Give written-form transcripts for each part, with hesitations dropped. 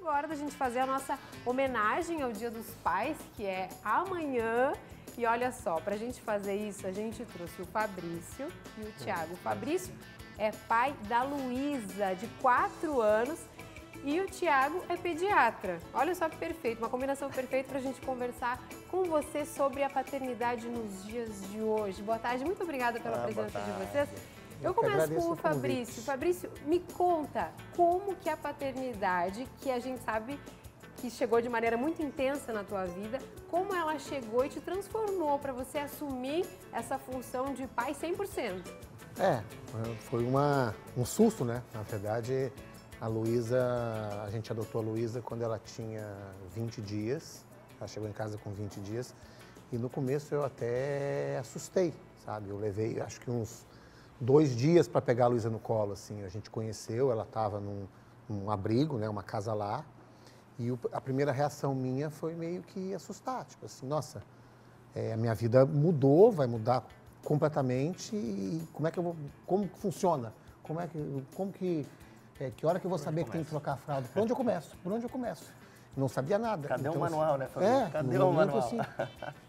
agora da gente fazer a nossa homenagem ao Dia dos Pais, que é amanhã. E olha só, pra gente fazer isso, a gente trouxe o Fabrício e o Thiago. O Fabrício é pai da Luísa, de 4 anos, e o Thiago é pediatra. Olha só que perfeito, uma combinação perfeita pra gente conversar com você sobre a paternidade nos dias de hoje. Boa tarde, muito obrigada pela presença de vocês. Eu começo com o Fabrício. Fabrício, me conta como que a paternidade, que a gente sabe que chegou de maneira muito intensa na tua vida, como ela chegou e te transformou para você assumir essa função de pai 100%? Foi um susto, né? Na verdade, a Luísa, a gente adotou a Luísa quando ela tinha 20 dias, ela chegou em casa com 20 dias, e no começo eu até assustei, sabe? Eu levei, acho que uns 2 dias para pegar a Luísa no colo, assim. A gente conheceu, ela estava num abrigo, né? Uma casa lá. E a primeira reação minha foi meio que assustar, tipo assim, nossa, a minha vida mudou, vai mudar completamente, e como que funciona? Que hora que eu vou saber que tem que trocar a fralda? Por onde eu começo? Por onde eu começo? Não sabia nada. Cadê então, o manual, né, Fabrício? Cadê o manual? Assim,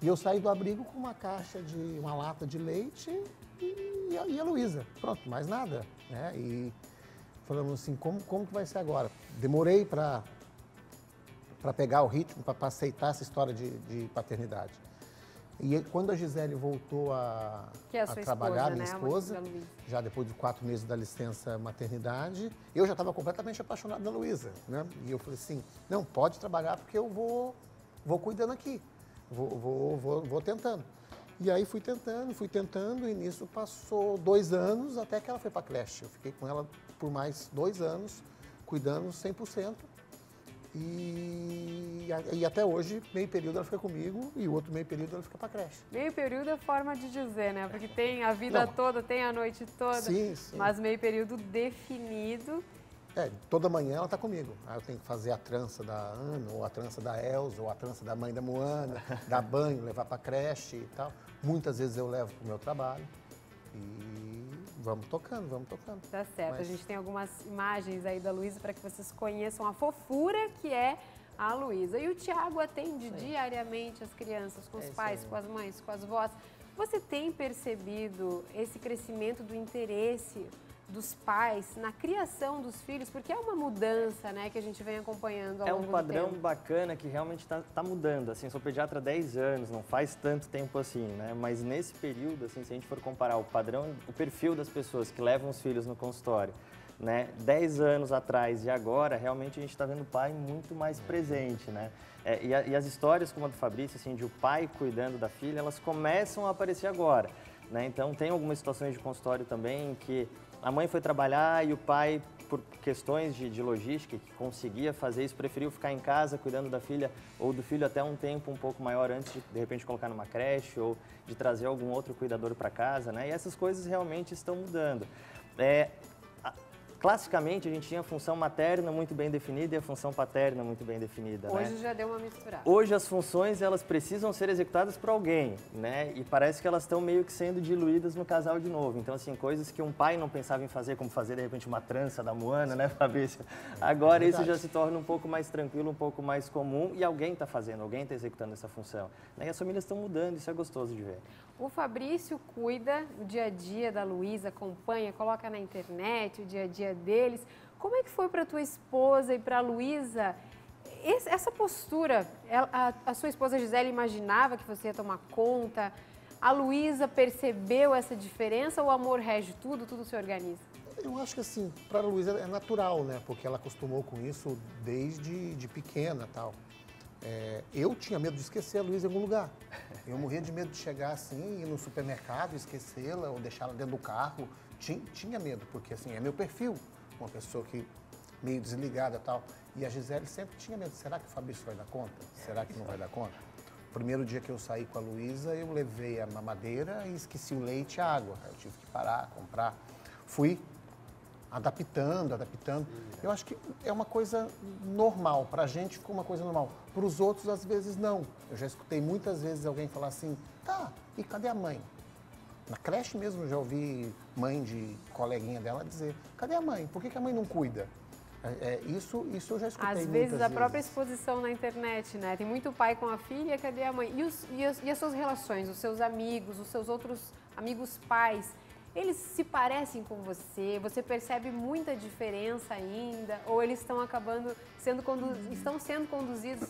e eu saí do abrigo com uma lata de leite e a Luísa. Pronto, mais nada, né? E falamos assim, como que vai ser agora? Demorei para pegar o ritmo, para aceitar essa história de paternidade. E quando a Gisele voltou a trabalhar, minha esposa, já depois de 4 meses da licença maternidade, eu já estava completamente apaixonado da Luísa, né? E eu falei assim, não, pode trabalhar porque eu vou cuidando aqui, vou tentando. E aí fui tentando, e nisso passou 2 anos até que ela foi para a creche. Eu fiquei com ela por mais 2 anos, cuidando 100%. E até hoje, meio período ela fica comigo e o outro meio período ela fica para creche. Meio período é forma de dizer, né? Porque tem a vida toda, tem a noite toda, sim. Mas meio período definido. Toda manhã ela está comigo. Aí eu tenho que fazer a trança da Ana, ou a trança da Elza, ou a trança da mãe da Moana, dar banho, levar para creche e tal. Muitas vezes eu levo para o meu trabalho e vamos tocando. Tá certo, a gente tem algumas imagens aí da Luísa para que vocês conheçam a fofura que é a Luísa. E o Thiago atende diariamente as crianças, com os pais, com as mães, com as vós. Você tem percebido esse crescimento do interesse dos pais na criação dos filhos? Porque é uma mudança, né, que a gente vem acompanhando ao longo do tempo. É um padrão bacana que realmente tá mudando. Assim, sou pediatra há 10 anos, não faz tanto tempo assim, né? Mas nesse período, assim, se a gente for comparar o padrão, o perfil das pessoas que levam os filhos no consultório, né, 10 anos atrás e agora, realmente a gente está vendo o pai muito mais presente, né? E as histórias como a do Fabrício, assim, de o pai cuidando da filha, elas começam a aparecer agora, né? Então, tem algumas situações de consultório também que a mãe foi trabalhar e o pai, por questões de logística, que conseguia fazer isso, preferiu ficar em casa cuidando da filha ou do filho até um tempo um pouco maior antes de repente, colocar numa creche ou de trazer algum outro cuidador para casa, né? E essas coisas realmente estão mudando. Classicamente, a gente tinha a função materna muito bem definida e a função paterna muito bem definida, Hoje né? já deu uma misturada. Hoje as funções, elas precisam ser executadas por alguém, né? E parece que elas estão meio que sendo diluídas no casal de novo. Então, assim, coisas que um pai não pensava em fazer, como fazer, de repente, uma trança da Moana, né, Fabrício? Agora isso já se torna um pouco mais tranquilo, um pouco mais comum e alguém está fazendo, alguém está executando essa função, né? E as famílias estão mudando, isso é gostoso de ver. O Fabrício cuida o dia a dia da Luísa, acompanha, coloca na internet o dia a dia deles. Como é que foi para tua esposa e para a Luísa essa postura? A sua esposa Gisele imaginava que você ia tomar conta? A Luísa percebeu essa diferença ou o amor rege tudo, tudo se organiza? Eu acho que assim, para a Luísa é natural, né? Porque ela acostumou com isso desde pequena e tal. Eu tinha medo de esquecer a Luísa em algum lugar. Eu morria de medo de chegar assim, ir no supermercado, esquecê-la ou deixá-la dentro do carro. Tinha medo, porque assim, é meu perfil. Uma pessoa que meio desligada e tal. E a Gisele sempre tinha medo. Será que o Fabrício vai dar conta? Será que não vai dar conta? O primeiro dia que eu saí com a Luísa, eu levei a mamadeira e esqueci o leite e a água. Eu tive que parar, comprar. Fui adaptando. Eu acho que é uma coisa normal. Para a gente ficou uma coisa normal. Para os outros, às vezes, não. Eu já escutei muitas vezes alguém falar assim, tá, e cadê a mãe? Na creche mesmo, eu já ouvi mãe de coleguinha dela dizer, cadê a mãe? Por que a mãe não cuida? Isso eu já escutei Às muitas vezes a própria exposição na internet, né? Tem muito pai com a filha, cadê a mãe? E as suas relações, os seus amigos, os seus outros amigos pais, eles se parecem com você? Você percebe muita diferença ainda? Ou eles estão acabando estão sendo conduzidos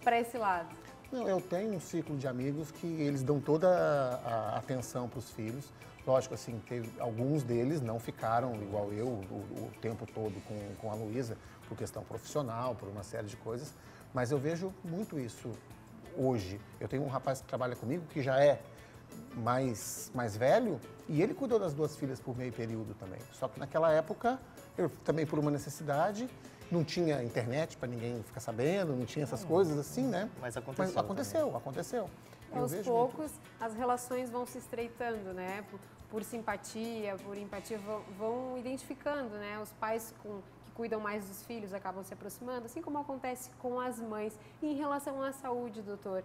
para esse lado? Não, eu tenho um ciclo de amigos que eles dão toda a atenção para os filhos. Lógico, assim, alguns deles não ficaram igual eu o tempo todo com a Luísa, por questão profissional, por uma série de coisas, mas eu vejo muito isso hoje. Eu tenho um rapaz que trabalha comigo que já é mais velho e ele cuidou das 2 filhas por meio período também. Só que naquela época, eu também por uma necessidade, não tinha internet para ninguém ficar sabendo, não tinha essas coisas assim, né? Mas aconteceu. Aconteceu. Aos poucos, as relações vão se estreitando, né? Por simpatia, por empatia, vão identificando, né? Os pais que cuidam mais dos filhos acabam se aproximando, assim como acontece com as mães. E em relação à saúde, doutor,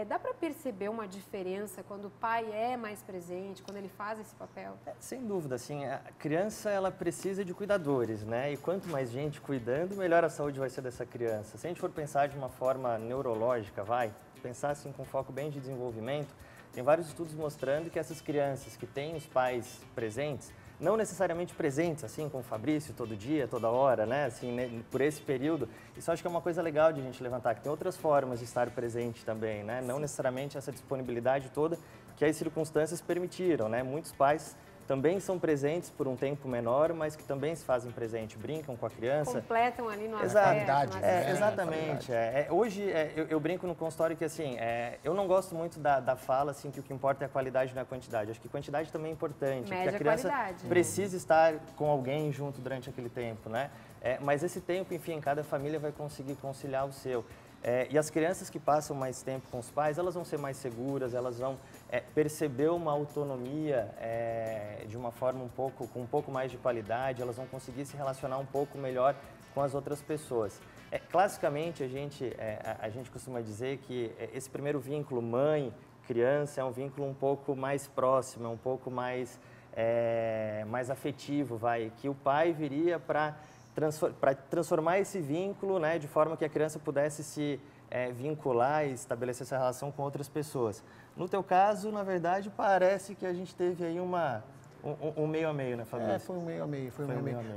dá para perceber uma diferença quando o pai é mais presente, quando ele faz esse papel? Sem dúvida, assim, a criança ela precisa de cuidadores, né? E quanto mais gente cuidando, melhor a saúde vai ser dessa criança. Se a gente for pensar de uma forma neurológica, pensar assim com foco bem de desenvolvimento, tem vários estudos mostrando que essas crianças que têm os pais presentes, não necessariamente presentes, assim, com o Fabrício, todo dia, toda hora, né, assim, né, por esse período, isso acho que é uma coisa legal de a gente levantar, que tem outras formas de estar presente também, né, não necessariamente essa disponibilidade toda que as circunstâncias permitiram, né, muitos pais também são presentes por um tempo menor, mas que também se fazem presente, brincam com a criança. Completam ali no qualidade, né? Exatamente. Hoje, eu brinco no consultório que, assim, eu não gosto muito da fala, assim, que o que importa é a qualidade, não é a quantidade. Acho que quantidade também é importante, Média porque a criança qualidade. precisa estar com alguém junto durante aquele tempo, né? Mas esse tempo, enfim, cada família vai conseguir conciliar o seu. E as crianças que passam mais tempo com os pais, elas vão ser mais seguras, elas vão perceber uma autonomia de uma forma com um pouco mais de qualidade, elas vão conseguir se relacionar um pouco melhor com as outras pessoas. Classicamente, a gente costuma dizer que esse primeiro vínculo mãe-criança é um vínculo um pouco mais próximo, é um pouco mais afetivo, que o pai viria para transformar esse vínculo, né, de forma que a criança pudesse se vincular e estabelecer essa relação com outras pessoas. No teu caso, na verdade, parece que a gente teve aí um meio a meio, né, Fabrício? Foi um meio a meio.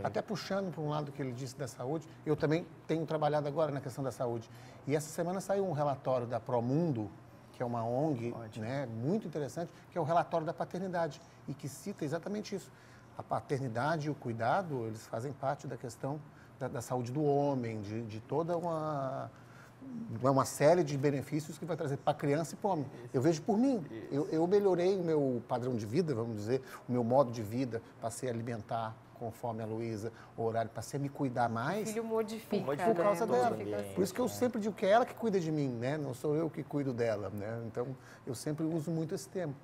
Até puxando para um lado que ele disse da saúde, eu também tenho trabalhado agora na questão da saúde. E essa semana saiu um relatório da Promundo, que é uma ONG, né, muito interessante, que é o relatório da paternidade e que cita exatamente isso. A paternidade e o cuidado, eles fazem parte da questão da saúde do homem, de toda uma série de benefícios que vai trazer para a criança e para o homem. Eu vejo por mim. Eu melhorei o meu padrão de vida, vamos dizer, o meu modo de vida, passei a alimentar conforme a Luísa, o horário, passei a me cuidar mais. O filho modifica, por causa dela. Assim. Por isso que eu sempre digo que é ela que cuida de mim, né? Não sou eu que cuido dela, né? Então, eu sempre uso muito esse termo.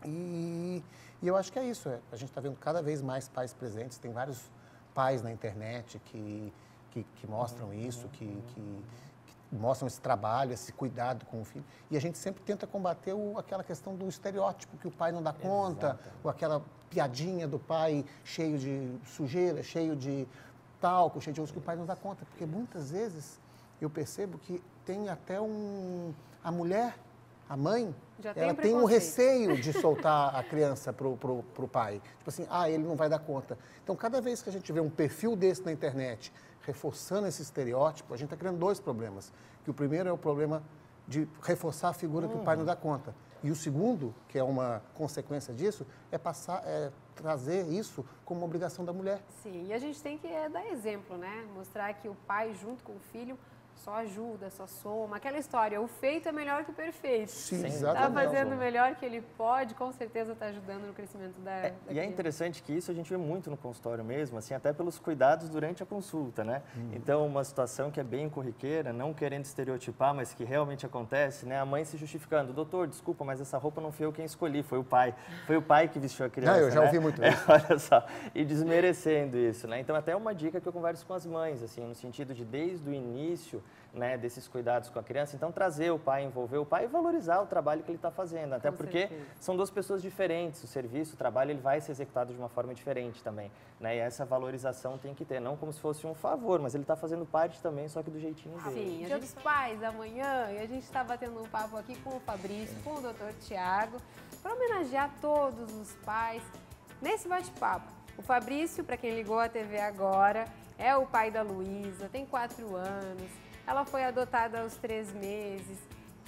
E eu acho que é isso. A gente está vendo cada vez mais pais presentes. Tem vários pais na internet que mostram isso, que mostram esse trabalho, esse cuidado com o filho. E a gente sempre tenta combater aquela questão do estereótipo, que o pai não dá conta, ou aquela piadinha do pai cheio de sujeira, cheio de talco, cheio de outros, que o pai não dá conta. Porque muitas vezes eu percebo que tem até a mulher, a mãe, ela tem um receio de soltar a criança pro pai. Tipo assim, ele não vai dar conta. Então, cada vez que a gente vê um perfil desse na internet, reforçando esse estereótipo, a gente está criando 2 problemas. Que o primeiro é o problema de reforçar a figura que o pai não dá conta. E o segundo, que é uma consequência disso, é trazer isso como uma obrigação da mulher. Sim, e a gente tem que dar exemplo, né? Mostrar que o pai, junto com o filho, só ajuda, só soma. Aquela história, o feito é melhor que o perfeito. Sim, exatamente. Está fazendo o melhor que ele pode, com certeza está ajudando no crescimento da E é interessante que isso a gente vê muito no consultório mesmo, assim, até pelos cuidados durante a consulta, né? Então, uma situação que é bem corriqueira, não querendo estereotipar, mas que realmente acontece, né? A mãe se justificando, doutor, desculpa, mas essa roupa não foi eu quem escolhi, foi o pai. Foi o pai que vestiu a criança, eu já ouvi muito isso. Olha só, e desmerecendo isso, né? Então, até uma dica que eu converso com as mães, assim, no sentido de, desde o início, né, desses cuidados com a criança. Então, trazer o pai, envolver o pai e valorizar o trabalho que ele está fazendo. Até porque são duas pessoas diferentes. O serviço, o trabalho, ele vai ser executado de uma forma diferente também, né? E essa valorização tem que ter, não como se fosse um favor, mas ele está fazendo parte também, só que do jeitinho dele. Sim, Dia dos Pais amanhã, e a gente está batendo um papo aqui com o Fabrício, com o Dr. Tiago, para homenagear todos os pais nesse bate-papo. O Fabrício, para quem ligou a TV agora, é o pai da Luísa, tem 4 anos, ela foi adotada aos 3 meses.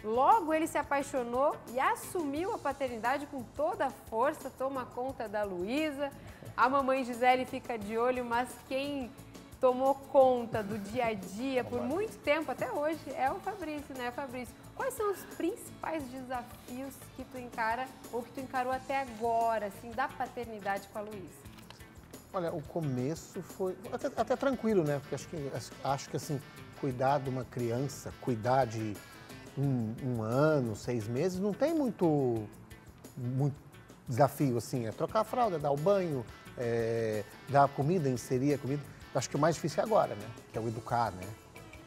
Logo ele se apaixonou e assumiu a paternidade com toda a força, toma conta da Luísa. A mamãe Gisele fica de olho, mas quem tomou conta do dia a dia por muito tempo, até hoje, é o Fabrício, né, Fabrício? Quais são os principais desafios que tu encara ou que tu encarou até agora, assim, da paternidade com a Luísa? Olha, o começo foi até tranquilo, né? Porque acho que assim, cuidar de uma criança, cuidar de um ano, 6 meses, não tem muito desafio, assim. É trocar a fralda, dar o banho, dar a comida, inserir a comida. Acho que o mais difícil é agora, né? Que é o educar, né?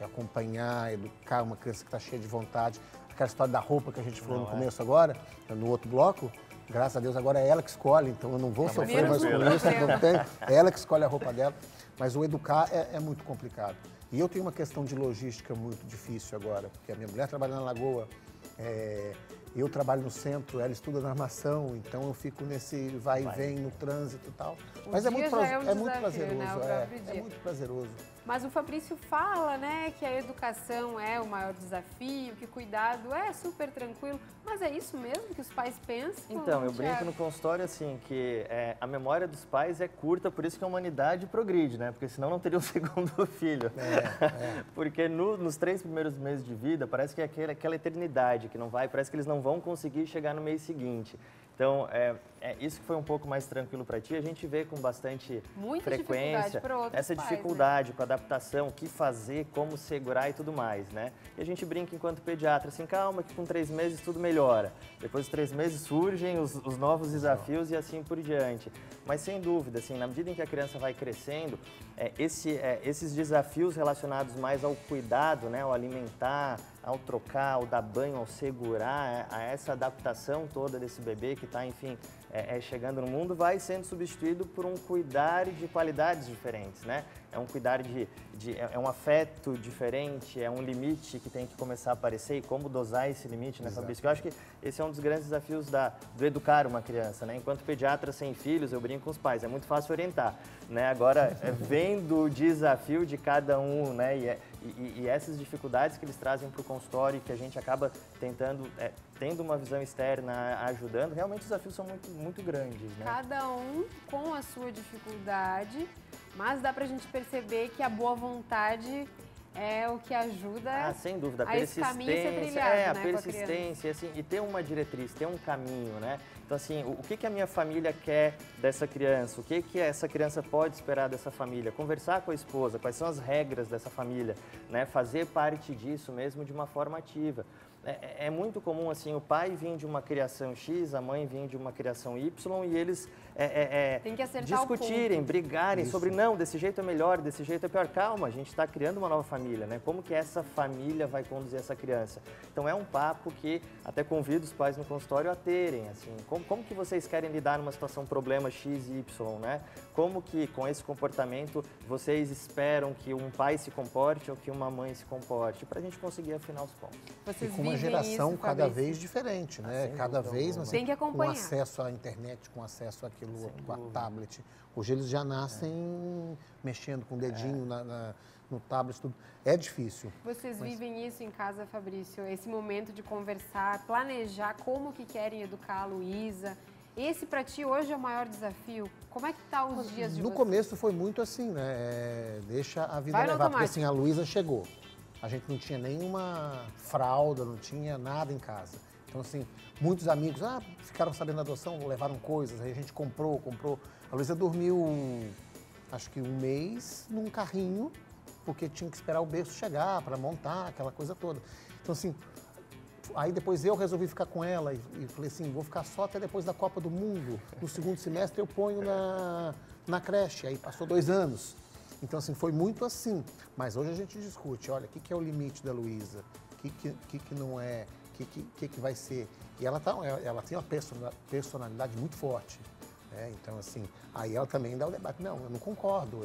É acompanhar, educar uma criança que está cheia de vontade. Aquela história da roupa que a gente falou no começo agora, no outro bloco. Graças a Deus, agora é ela que escolhe, então eu não vou sofrer mais com isso, não tem. É ela que escolhe a roupa dela. Mas o educar é muito complicado. E eu tenho uma questão de logística muito difícil agora, porque a minha mulher trabalha na Lagoa, eu trabalho no centro, ela estuda na Armação, então eu fico nesse vai e vem no trânsito e tal. Mas é muito prazeroso, né, é muito prazeroso. Mas o Fabrício fala, né, que a educação é o maior desafio, que cuidado é super tranquilo. Mas é isso mesmo que os pais pensam? Então, eu brinco no consultório assim, que a memória dos pais é curta, por isso que a humanidade progride, né? Porque senão não teria um segundo filho. Porque nos 3 primeiros meses de vida, parece que é aquela eternidade que não vai, parece que eles não vão conseguir chegar no mês seguinte. Então, isso que foi um pouco mais tranquilo para ti, a gente vê com bastante frequência essa dificuldade, né? Com a adaptação, o que fazer, como segurar e tudo mais, né? E a gente brinca enquanto pediatra, assim, calma que com 3 meses tudo melhora. Depois de 3 meses surgem os novos desafios e assim por diante. Mas sem dúvida, assim, na medida em que a criança vai crescendo, esses desafios relacionados mais ao cuidado, né, ao alimentar, ao trocar, ao dar banho, ao segurar, a essa adaptação toda desse bebê que está, enfim, chegando no mundo, vai sendo substituído por um cuidar de qualidades diferentes, né? É um cuidar é um afeto diferente, é um limite que tem que começar a aparecer e como dosar esse limite, né, Fabrício? Eu acho que esse é um dos grandes desafios do educar uma criança, né? Enquanto pediatra sem filhos, eu brinco com os pais, é muito fácil orientar, né? Agora, vendo o desafio de cada um, né? E essas dificuldades que eles trazem para o consultório, que a gente acaba tendo uma visão externa, ajudando, realmente os desafios são muito, muito grandes, né? Cada um com a sua dificuldade, mas dá para a gente perceber que a boa vontade é o que ajuda sem dúvida, a esse caminho ser trilhado, a persistência, assim, e ter uma diretriz, ter um caminho, né? Então, assim, o que a minha família quer dessa criança? O que essa criança pode esperar dessa família? Conversar com a esposa, quais são as regras dessa família, né? Fazer parte disso mesmo de uma forma ativa. É muito comum, assim, o pai vir de uma criação X, a mãe vir de uma criação Y e eles tem que discutirem, brigarem sobre, não, desse jeito é melhor, desse jeito é pior. Calma, a gente está criando uma nova família, né? Como que essa família vai conduzir essa criança? Então, é um papo que até convido os pais no consultório a terem, assim, como que vocês querem lidar numa situação problema X e Y, né? Como que, com esse comportamento, vocês esperam que um pai se comporte ou que uma mãe se comporte, para a gente conseguir afinar os pontos. Vocês com uma geração isso, cada vez diferente, né? Cada vez, mas tem que acompanhar. Com acesso à internet, com acesso àquilo, com a tablet. Hoje eles já nascem mexendo com o dedinho no tablet, tudo. É difícil. Vocês vivem isso em casa, Fabrício? Esse momento de conversar, planejar como que querem educar a Luísa. Esse, para ti, hoje é o maior desafio? Como é que tá os dias de vocês? No começo foi muito assim, né? Deixa a vida levar, porque assim, a Luísa chegou. A gente não tinha nenhuma fralda, não tinha nada em casa. Então, assim, muitos amigos ficaram sabendo da adoção, levaram coisas, aí a gente comprou. A Luísa dormiu, acho que 1 mês, num carrinho, porque tinha que esperar o berço chegar para montar, aquela coisa toda. Então, assim, aí depois eu resolvi ficar com ela e falei assim, vou ficar só até depois da Copa do Mundo. No segundo semestre eu ponho na creche, aí passou 2 anos. Então, assim, foi muito assim. Mas hoje a gente discute, olha, o que é o limite da Luísa? O que não é? O que vai ser? E ela tem uma personalidade muito forte. Então, assim, aí ela também dá o debate. Não, eu não concordo,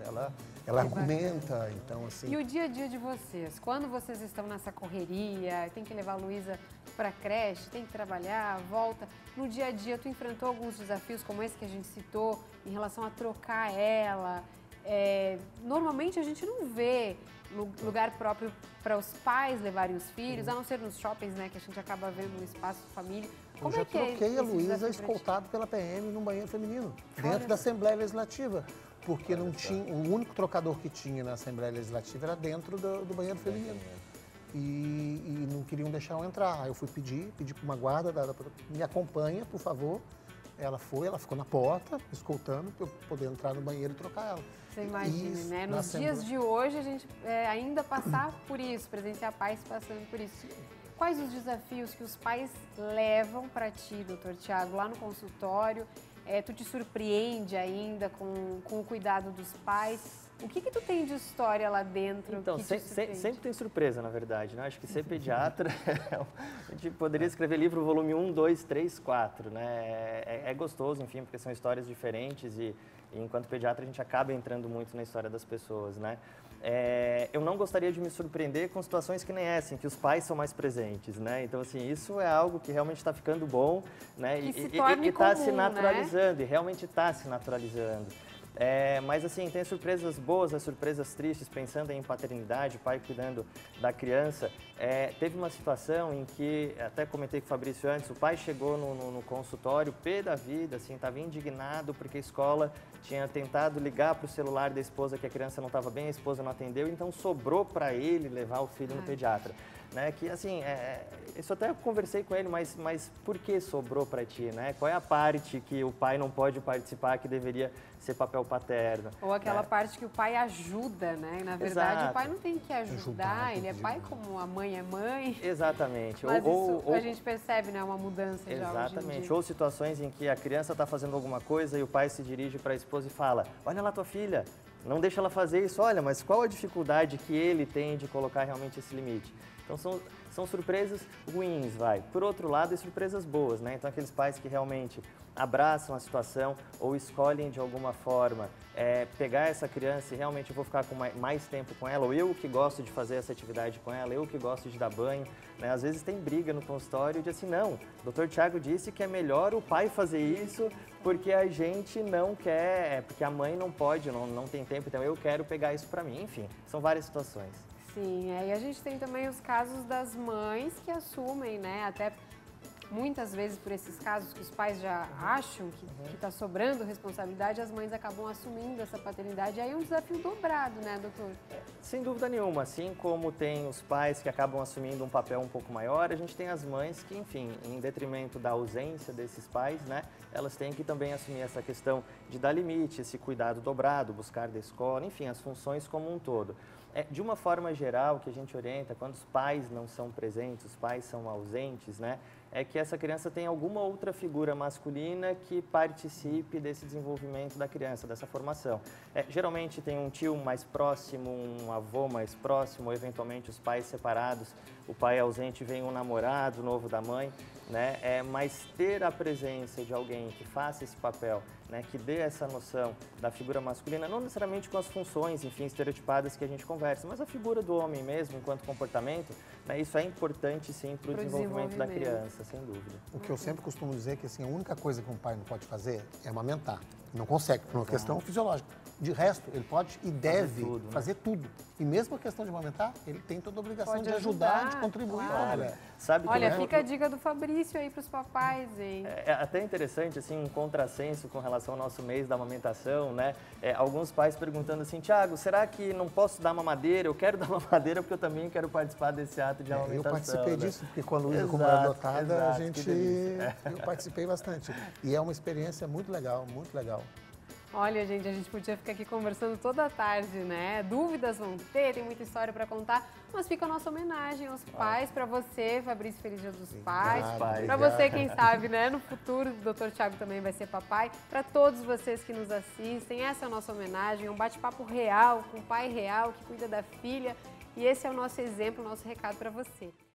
ela argumenta, então, assim... E o dia a dia de vocês? Quando vocês estão nessa correria, tem que levar a Luísa para a creche, tem que trabalhar, volta. No dia a dia, tu enfrentou alguns desafios como esse que a gente citou, em relação a trocar ela? Normalmente a gente não vê lugar próprio para os pais levarem os filhos, a não ser nos shoppings, né, que a gente acaba vendo um espaço família. Como eu já troquei a Luísa escoltado pela PM num banheiro feminino, dentro da Assembleia Legislativa, porque não tinha, o único trocador que tinha na Assembleia Legislativa era dentro do banheiro feminino. E não queriam deixar eu entrar. Aí eu fui pedi para uma guarda, me acompanha, por favor. Ela ficou na porta, escoltando, para eu poder entrar no banheiro e trocar ela. Você imagina, né? Nos dias de hoje, a gente ainda passar por isso, presenciar pais passando por isso. Quais os desafios que os pais levam para ti, doutor Tiago, lá no consultório? Tu te surpreende ainda com o cuidado dos pais? O que tu tem de história lá dentro? Então, sempre tem surpresa, na verdade, né? Acho que ser pediatra, a gente poderia escrever livro volume 1, 2, 3, 4, né? É gostoso, enfim, porque são histórias diferentes e enquanto pediatra a gente acaba entrando muito na história das pessoas, né? Eu não gostaria de me surpreender com situações que nem essa, em que os pais são mais presentes, né? Então, assim, isso é algo que realmente está ficando bom, né? E está se naturalizando, né? E realmente está se naturalizando. Mas assim, tem surpresas boas, as surpresas tristes, pensando em paternidade, o pai cuidando da criança. Teve uma situação em que, até comentei com o Fabrício antes, o pai chegou no consultório, pé da vida, assim, estava indignado porque a escola tinha tentado ligar para o celular da esposa que a criança não estava bem, a esposa não atendeu, então sobrou para ele levar o filho no pediatra. Né, que assim, isso até eu conversei com ele, mas por que sobrou para ti, né? Qual é a parte que o pai não pode participar que deveria ser papel paterno? Ou aquela parte que o pai ajuda, né? Na verdade, o pai não tem que ajudar, ele é pai como a mãe é mãe. Exatamente. Mas a gente percebe, né, uma mudança já hoje em dia. Ou situações em que a criança está fazendo alguma coisa e o pai se dirige para a esposa e fala, olha lá tua filha, não deixa ela fazer isso, olha, mas qual a dificuldade que ele tem de colocar realmente esse limite? Então, são surpresas ruins, vai. Por outro lado, surpresas boas, né? Então, aqueles pais que realmente abraçam a situação ou escolhem de alguma forma pegar essa criança e realmente eu vou ficar com mais tempo com ela, ou eu que gosto de fazer essa atividade com ela, eu que gosto de dar banho, né? Às vezes tem briga no consultório de assim, não, o Dr. Tiago disse que é melhor o pai fazer isso porque a gente não quer, porque a mãe não pode, não tem tempo, então eu quero pegar isso para mim. Enfim, são várias situações. Sim, e a gente tem também os casos das mães que assumem, né, até muitas vezes por esses casos que os pais já acham que está sobrando responsabilidade, as mães acabam assumindo essa paternidade, aí é um desafio dobrado, né, doutor? Sem dúvida nenhuma, assim como tem os pais que acabam assumindo um papel um pouco maior, a gente tem as mães que, enfim, em detrimento da ausência desses pais, né, elas têm que também assumir essa questão de dar limite, esse cuidado dobrado, buscar da escola, enfim, as funções como um todo. De uma forma geral, que a gente orienta, quando os pais não são presentes, os pais são ausentes, né, é que essa criança tem alguma outra figura masculina que participe desse desenvolvimento da criança, dessa formação. Geralmente tem um tio mais próximo, um avô mais próximo, ou eventualmente os pais separados, o pai ausente vem um namorado novo da mãe, né, mas ter a presença de alguém que faça esse papel, né, que dê essa noção da figura masculina, não necessariamente com as funções, enfim, estereotipadas que a gente conversa, mas a figura do homem mesmo, enquanto comportamento, né, isso é importante sim para o desenvolvimento da criança, sem dúvida. O que eu sempre costumo dizer é que assim, a única coisa que um pai não pode fazer é amamentar. Não consegue, por uma questão fisiológica. De resto, ele pode e deve fazer tudo. E mesmo a questão de amamentar, ele tem toda a obrigação de ajudar, de contribuir com a mulher. Olha, fica a dica do Fabrício aí para os papais, hein? É até interessante, assim, um contrassenso com relação ao nosso mês da amamentação, né? Alguns pais perguntando assim, Tiago, será que não posso dar mamadeira? Eu quero dar mamadeira porque eu também quero participar desse ato de amamentação. Eu participei disso, porque quando a Luísa como era adotada, eu participei bastante. E é uma experiência muito legal, muito legal. Olha, gente, a gente podia ficar aqui conversando toda a tarde, né? Dúvidas vão ter, tem muita história para contar, mas fica a nossa homenagem aos pais, para você, Fabrício, feliz Dia dos Pais, para você, quem sabe, né? No futuro, o Dr. Thiago também vai ser papai, para todos vocês que nos assistem, essa é a nossa homenagem, um bate-papo real, com um pai real que cuida da filha, e esse é o nosso exemplo, o nosso recado para você.